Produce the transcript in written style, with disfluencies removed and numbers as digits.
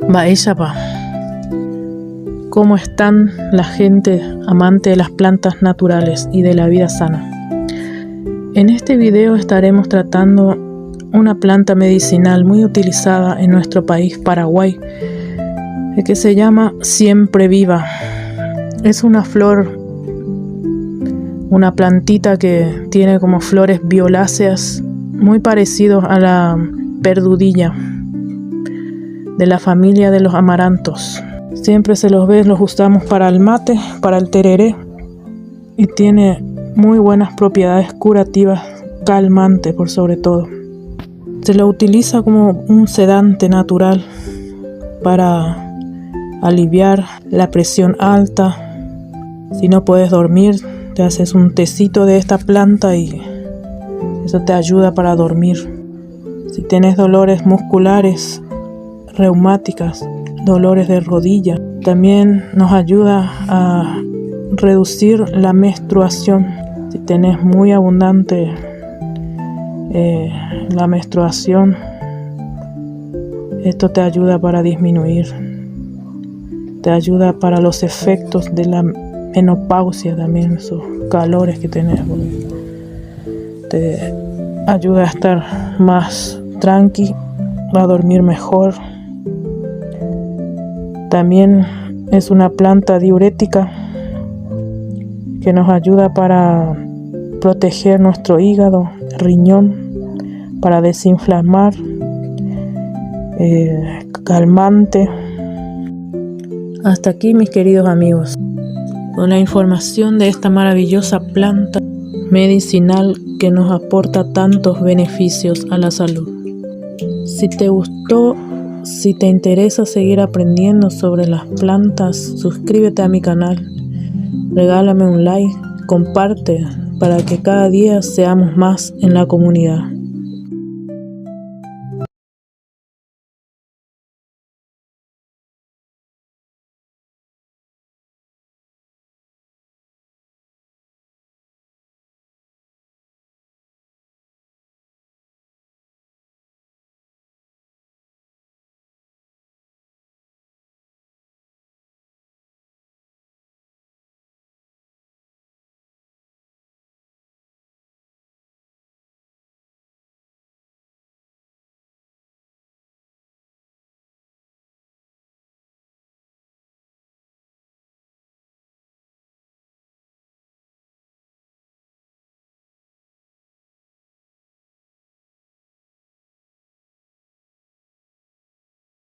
Baeyapa. ¿Cómo están la gente amante de las plantas naturales y de la vida sana? En este video estaremos tratando una planta medicinal muy utilizada en nuestro país, Paraguay, que se llama siempre viva. Es una flor, una plantita que tiene como flores violáceas muy parecidos a la perdudilla, de la familia de los amarantos. Siempre se los ve, los usamos para el mate, para el tereré, y tiene muy buenas propiedades curativas, calmante por sobre todo. Se lo utiliza como un sedante natural para aliviar la presión alta. Si no puedes dormir, te haces un tecito de esta planta y eso te ayuda para dormir. Si tienes dolores musculares, reumáticas, dolores de rodilla, también nos ayuda a reducir la menstruación. Si tenés muy abundante la menstruación, esto te ayuda para disminuir. Te ayuda para los efectos de la menopausia también, esos calores que tenés. Te ayuda a estar más tranqui, a dormir mejor. También es una planta diurética que nos ayuda para proteger nuestro hígado, riñón, para desinflamar, calmante. Hasta aquí, mis queridos amigos, con la información de esta maravillosa planta medicinal que nos aporta tantos beneficios a la salud. Si te gustó, si te interesa seguir aprendiendo sobre las plantas, suscríbete a mi canal, regálame un like, comparte para que cada día seamos más en la comunidad.